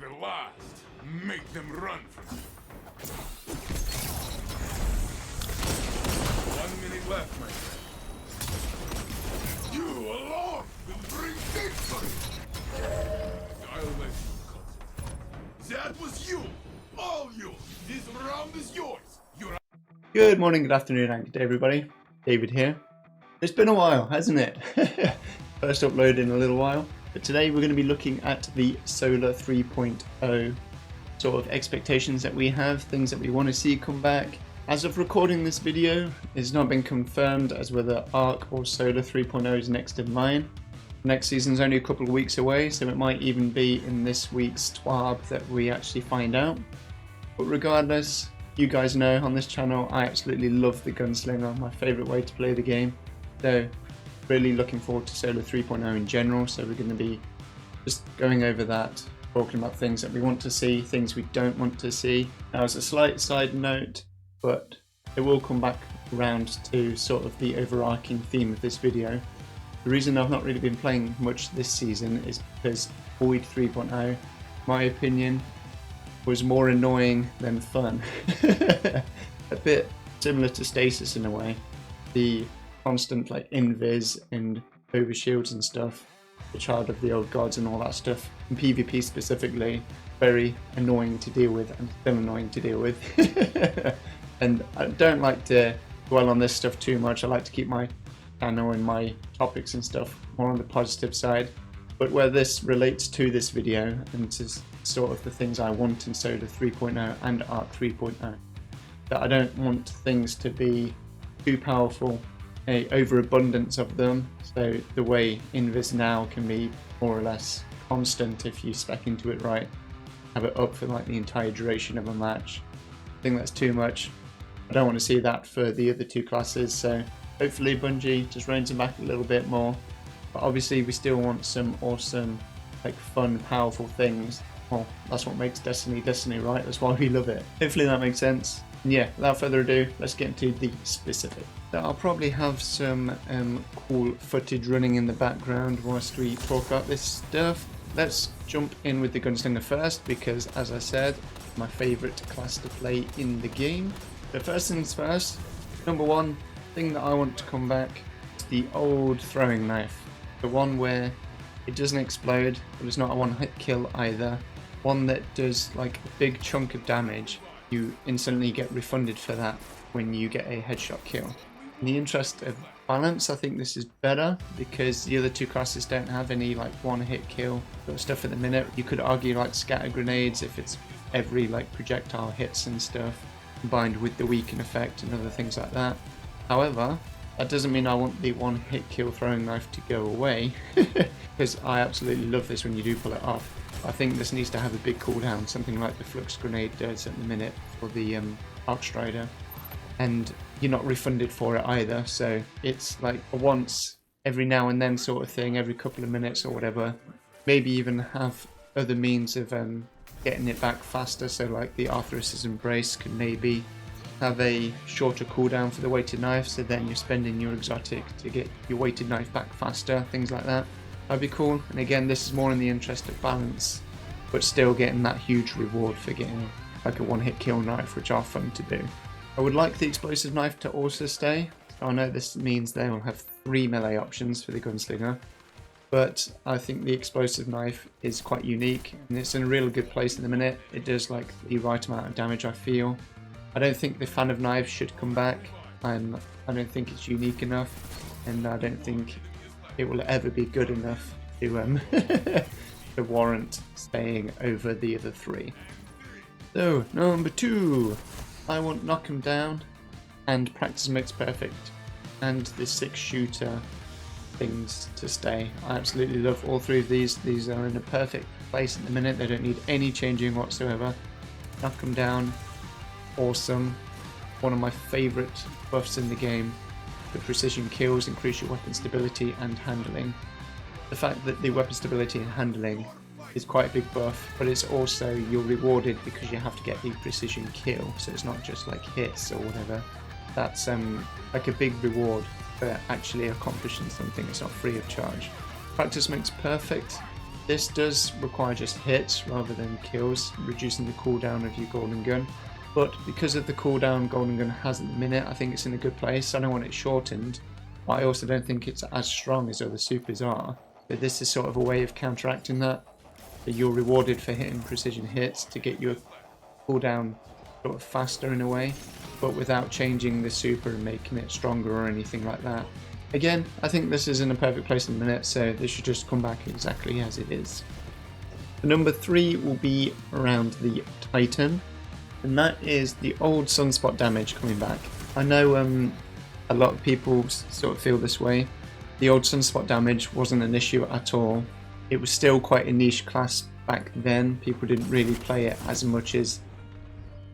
their last. Make them run from you. 1 minute left, my friend. You alone will bring victory! I'll let you cut it. That was you! All you! This round is yours! You're... Good morning, good afternoon, and good day, everybody. David here. It's been a while, hasn't it? First upload in a little while. But today we're going to be looking at the Solar 3.0 sort of expectations that we have, things that we want to see come back. As of recording this video, it's not been confirmed as whether Arc or Solar 3.0 is next in line. Next season's only a couple of weeks away, so it might even be in this week's TWAB that we actually find out. But regardless, you guys know on this channel I absolutely love the Gunslinger, my favourite way to play the game. So really looking forward to Solar 3.0 in general, so we're going to be just going over that, talking about things that we want to see, things we don't want to see. Now, as a slight side note, but it will come back around to sort of the overarching theme of this video. The reason I've not really been playing much this season is because Void 3.0, in my opinion, was more annoying than fun. A bit similar to Stasis in a way. The constant like invis and overshields and stuff, the child of the old gods and all that stuff, in PvP specifically, very annoying to deal with and still annoying to deal with. And I don't like to dwell on this stuff too much. I like to keep my channel and my topics and stuff more on the positive side. But where this relates to this video and to sort of the things I want in Solar 3.0 and Arc 3.0, that I don't want things to be too powerful, a overabundance of them, so the way Invis now can be more or less constant if you spec into it right, have it up for like the entire duration of a match. I think that's too much. I don't want to see that for the other two classes, so hopefully Bungie just reins them back a little bit more. But obviously we still want some awesome, like fun, powerful things. Well, that's what makes Destiny Destiny, right? That's why we love it. Hopefully that makes sense. And yeah, without further ado, let's get into the specific. So I'll probably have some cool footage running in the background whilst we talk about this stuff. Let's jump in with the Gunslinger first, because as I said, my favourite class to play in the game. But first things first, number one thing that I want to come back is the old throwing knife. The one where it doesn't explode, but it's not a one-hit kill either. One that does like a big chunk of damage. You instantly get refunded for that when you get a headshot kill. In the interest of balance, I think this is better because the other two classes don't have any like one-hit kill sort of stuff at the minute. You could argue like scatter grenades if it's every like projectile hits and stuff, combined with the weaken effect and other things like that. However, that doesn't mean I want the one-hit kill throwing knife to go away, because I absolutely love this when you do pull it off. I think this needs to have a big cooldown, something like the flux grenade does at the minute for the Arc Strider, and you're not refunded for it either, so it's like a once every now and then sort of thing, every couple of minutes or whatever. Maybe even have other means of getting it back faster, so like the Arthurus's Embrace can maybe have a shorter cooldown for the weighted knife, so then you're spending your exotic to get your weighted knife back faster, things like that. That'd be cool. And again, this is more in the interest of balance, but still getting that huge reward for getting like a one-hit kill knife, which are fun to do. I would like the explosive knife to also stay. I know this means they will have 3 melee options for the Gunslinger, but I think the explosive knife is quite unique and it's in a really good place at the minute. It does like the right amount of damage, I feel. I don't think the fan of knives should come back. I don't think it's unique enough, and I don't think it will ever be good enough to to warrant staying over the other 3. So number 2, I want Knock 'em Down and Practice Makes Perfect, and the 6-shooter things to stay. I absolutely love all 3 of these. These are in a perfect place at the minute. They don't need any changing whatsoever. Knock 'em Down, awesome. One of my favourite buffs in the game. The precision kills increase your weapon stability and handling. The fact that the weapon stability and handling is quite a big buff, but it's also you're rewarded because you have to get the precision kill, so it's not just like hits or whatever. That's like a big reward for actually accomplishing something. It's not free of charge. Practice Makes Perfect This does require just hits rather than kills, reducing the cooldown of your golden gun. But because of the cooldown golden gun has at the minute, I think it's in a good place. I don't want it shortened, but I also don't think it's as strong as other supers are. But this is sort of a way of counteracting that. So you're rewarded for hitting precision hits to get your cooldown sort of faster in a way, but without changing the super and making it stronger or anything like that. Again, I think this is in a perfect place in a minute, so this should just come back exactly as it is. The number 3 will be around the Titan, and that is the old sunspot damage coming back. I know a lot of people sort of feel this way. The old sunspot damage wasn't an issue at all. It was still quite a niche class back then. People didn't really play it as much as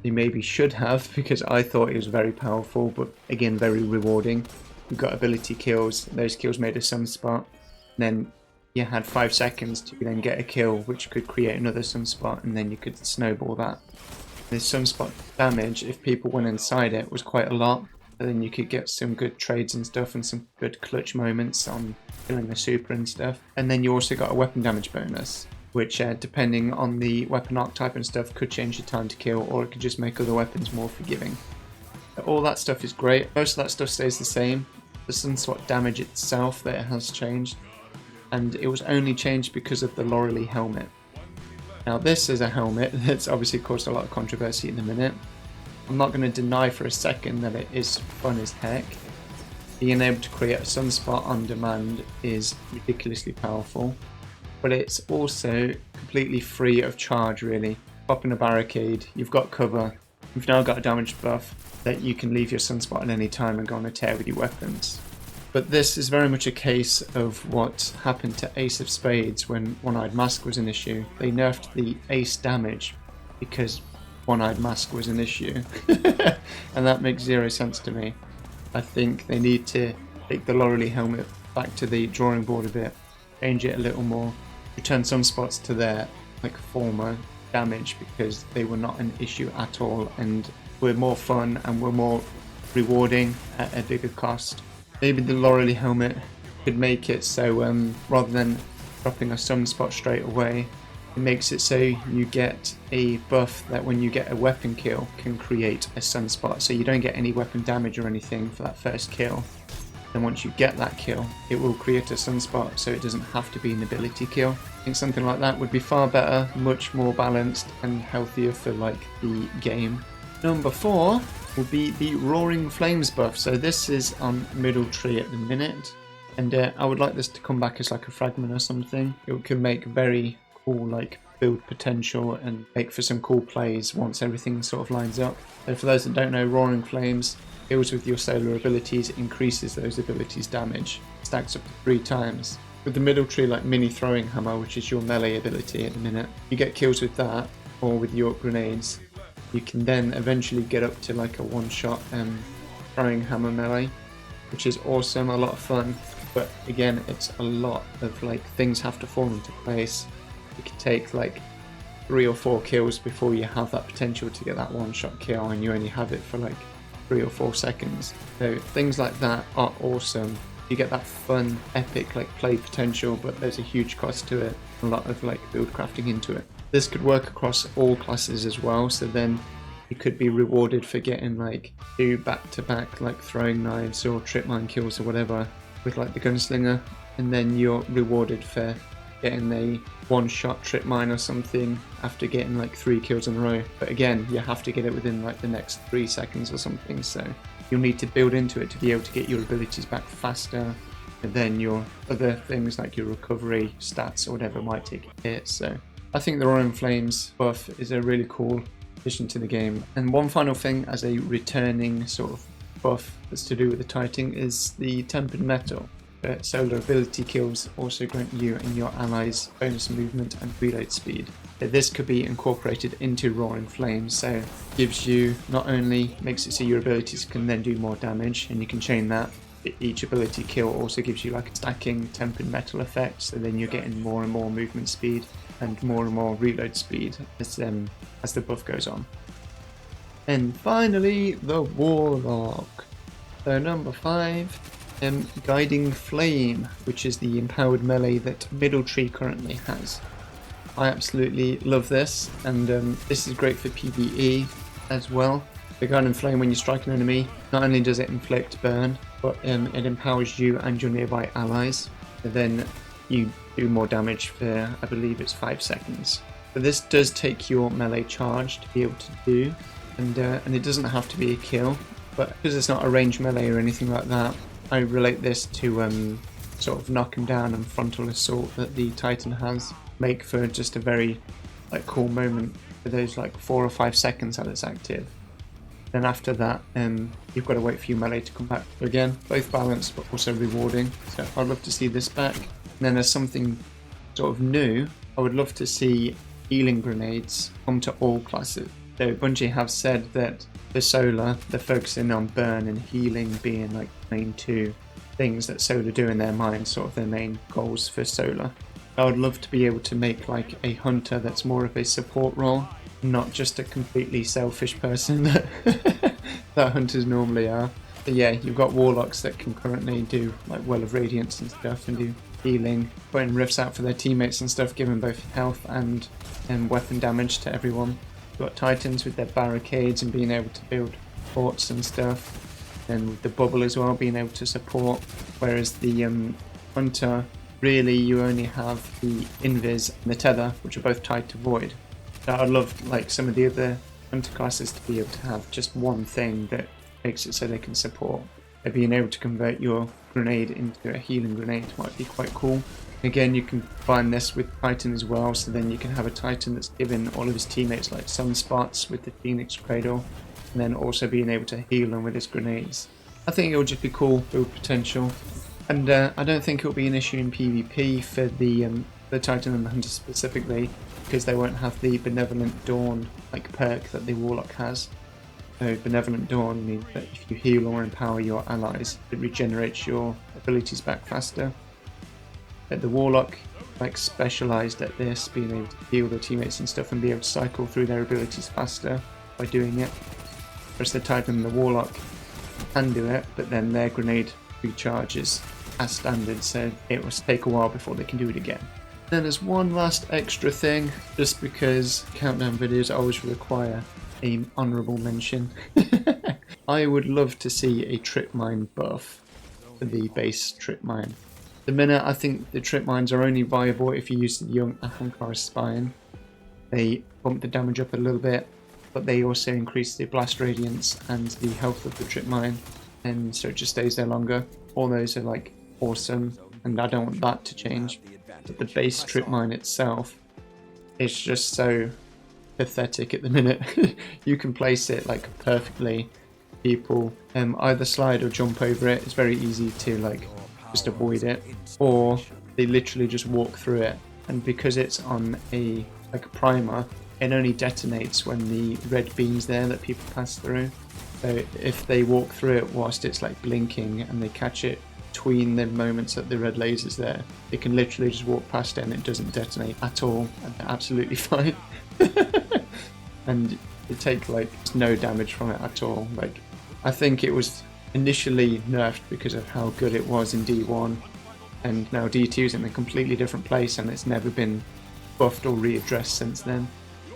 they maybe should have, because I thought it was very powerful, but again very rewarding. You got ability kills, those kills made a sunspot, and then you had 5 seconds to then get a kill which could create another sunspot, and then you could snowball that. The sunspot damage, if people went inside it, was quite a lot, and then you could get some good trades and stuff and some good clutch moments on killing the super and stuff. And then you also got a weapon damage bonus, which depending on the weapon archetype and stuff could change your time to kill, or it could just make other weapons more forgiving. All that stuff is great. Most of that stuff stays the same. The sunspot damage itself that it has changed, and it was only changed because of the Loreley helmet. Now this is a helmet that's obviously caused a lot of controversy in a minute. I'm not going to deny for a second that it is fun as heck. Being able to create a sunspot on demand is ridiculously powerful, but it's also completely free of charge really. Pop in a barricade, you've got cover, you've now got a damage buff that you can leave your sunspot at any time and go on a tear with your weapons. But this is very much a case of what happened to Ace of Spades when One-Eyed Mask was an issue. They nerfed the ace damage because One-Eyed Mask was an issue. And that makes zero sense to me. I think they need to take the Loreley helmet back to the drawing board a bit, change it a little more, return sunspots to their former damage, because they were not an issue at all and were more fun and were more rewarding at a bigger cost. Maybe the Loreley helmet could make it so rather than dropping a sunspot straight away, it makes it so you get a buff that when you get a weapon kill can create a sunspot, so you don't get any weapon damage or anything for that first kill. Then once you get that kill, it will create a sunspot, so it doesn't have to be an ability kill. I think something like that would be far better, much more balanced and healthier for the game. Number 4 will be the Roaring Flames buff. So this is on middle tree at the minute, and I would like this to come back as a fragment or something. It could make very cool build potential and make for some cool plays once everything sort of lines up. So for those that don't know, Roaring Flames deals with your solar abilities, increases those abilities damage, stacks up to 3 times. With the middle tree mini throwing hammer, which is your melee ability at the minute, you get kills with that or with your grenades. You can then eventually get up to a one-shot throwing hammer melee, which is awesome, a lot of fun. But again, it's a lot of things have to fall into place. It can take 3 or 4 kills before you have that potential to get that one-shot kill, and you only have it for 3 or 4 seconds. So things like that are awesome. You get that fun, epic play potential, but there's a huge cost to it. A lot of build crafting into it. This could work across all classes as well, so then you could be rewarded for getting 2 back-to-back throwing knives or trip mine kills or whatever with the Gunslinger, and then you're rewarded for getting a one-shot trip mine or something after getting 3 kills in a row. But again, you have to get it within the next 3 seconds or something, so you'll need to build into it to be able to get your abilities back faster, and then your other things your recovery stats or whatever might take a hit. So I think the Roaring Flames buff is a really cool addition to the game. And one final thing as a returning sort of buff that's to do with the Titan is the Tempered Metal. Solar ability kills also grant you and your allies bonus movement and reload speed. This could be incorporated into Roaring Flames, so it gives you, not only makes it so your abilities can then do more damage and you can chain that, but each ability kill also gives you a stacking tempered metal effect, so then you're getting more and more movement speed and more reload speed as the buff goes on. And finally, the Warlock. So number 5 Guiding Flame, which is the empowered melee that Middle Tree currently has. I absolutely love this, and this is great for PvE as well. The Guiding Flame, when you strike an enemy, not only does it inflict burn, but it empowers you and your nearby allies. And then you do more damage for, I believe it's 5 seconds. But this does take your melee charge to be able to do, and it doesn't have to be a kill. But because it's not a ranged melee or anything like that, I relate this to sort of knock him down and frontal assault that the Titan has. Make for just a very cool moment for those 4 or 5 seconds that it's active. Then after that, you've got to wait for your melee to come back. So again, both balanced but also rewarding. So I'd love to see this back. And then there's something sort of new. I would love to see healing grenades come to all classes. So Bungie have said that for Solar, they're focusing on burn and healing being the main two things that Solar do in their mind, sort of their main goals for Solar. I would love to be able to make a hunter that's more of a support role, not just a completely selfish person that that hunters normally are. But yeah, you've got Warlocks that can currently do Well of Radiance and stuff and do healing, putting rifts out for their teammates and stuff, giving both health and weapon damage to everyone. You've got Titans with their barricades and being able to build forts and stuff, and with the bubble as well being able to support, whereas the hunter, really you only have the invis and the tether, which are both tied to void. So I'd love some of the other hunter classes to be able to have just one thing that makes it so they can support. Being able to convert your grenade into a healing grenade might be quite cool. Again, you can combine this with Titan as well, so then you can have a Titan that's giving all of his teammates sunspots with the Phoenix Cradle, and then also being able to heal them with his grenades. I think it will just be cool build potential, and I don't think it will be an issue in PvP for the Titan and the Hunter specifically, because they won't have the Benevolent Dawn perk that the Warlock has. So Benevolent Dawn means that if you heal or empower your allies, it regenerates your abilities back faster. But the Warlock specialised at this, being able to heal their teammates and stuff and be able to cycle through their abilities faster by doing it. Whereas the Titan and the Warlock can do it, but then their grenade recharges as standard, so it will take a while before they can do it again. Then there's one last extra thing, just because countdown videos always require an honourable mention. I would love to see a trip mine buff for the base trip mine. At the minute, I think the trip mines are only viable if you use the young Ahamkara Spine. They bump the damage up a little bit, but they also increase the blast radiance and the health of the trip mine, and so it just stays there longer. All those are awesome, and I don't want that to change. But the base trip mine itself is just so pathetic at the minute. You can place it perfectly. People either slide or jump over it. It's very easy to just avoid it, or they literally just walk through it. And because it's on a primer, it only detonates when the red beam's there that people pass through. So if they walk through it whilst it's blinking and they catch it between the moments that the red laser's there, they can literally just walk past it and it doesn't detonate at all, and they're absolutely fine. And they take no damage from it at all. I think it was initially nerfed because of how good it was in D1, and now D2 is in a completely different place and it's never been buffed or readdressed since then.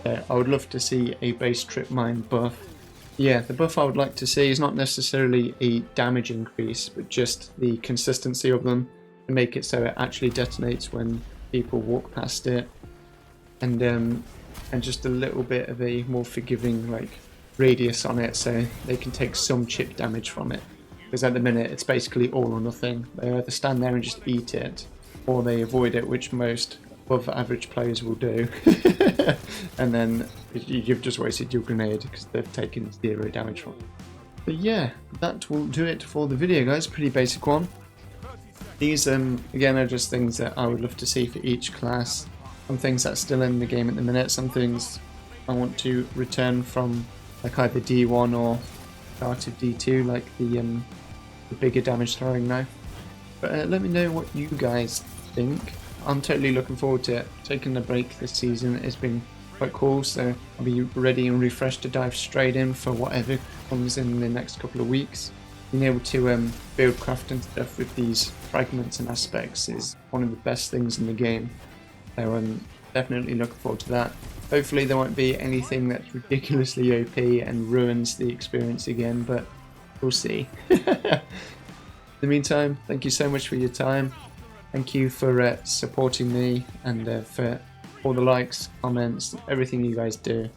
I would love to see a base trip mine buff. Yeah, the buff I would like to see is not necessarily a damage increase, but just the consistency of them, to make it so it actually detonates when people walk past it, and just a little bit of a more forgiving radius on it, so they can take some chip damage from it. Because at the minute it's basically all or nothing. They either stand there and just eat it, or they avoid it, which most above average players will do. And then you've just wasted your grenade because they've taken 0 damage from it. But yeah, that will do it for the video, guys. Pretty basic one. These again are just things that I would love to see for each class. Some things that's still in the game at the minute, some things I want to return from either D1 or start of D2, the bigger damage throwing knife. But let me know what you guys think. I'm totally looking forward to it. Taking a break this season has been quite cool, so I'll be ready and refreshed to dive straight in for whatever comes in the next couple of weeks. being able to build craft and stuff with these fragments and aspects is one of the best things in the game. So I'm definitely looking forward to that. Hopefully there won't be anything that's ridiculously OP and ruins the experience again, but we'll see. In the meantime, thank you so much for your time. Thank you for supporting me and for all the likes, comments, everything you guys do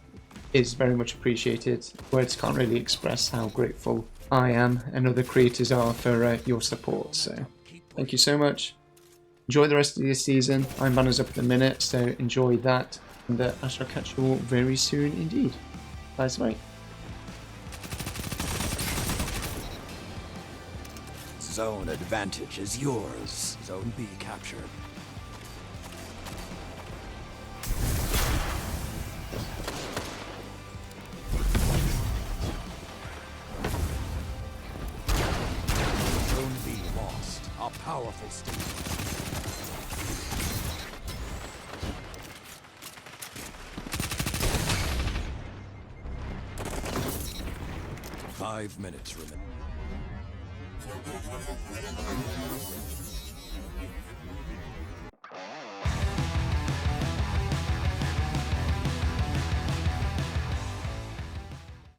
is very much appreciated. Words can't really express how grateful I am and other creators are for your support. So thank you so much. Enjoy the rest of your season. Iron Banner's up at the minute, so enjoy that. And I shall catch you all very soon indeed. Bye, mate. Zone advantage is yours. Zone B captured. Zone B lost. A powerful state. 5 minutes remaining.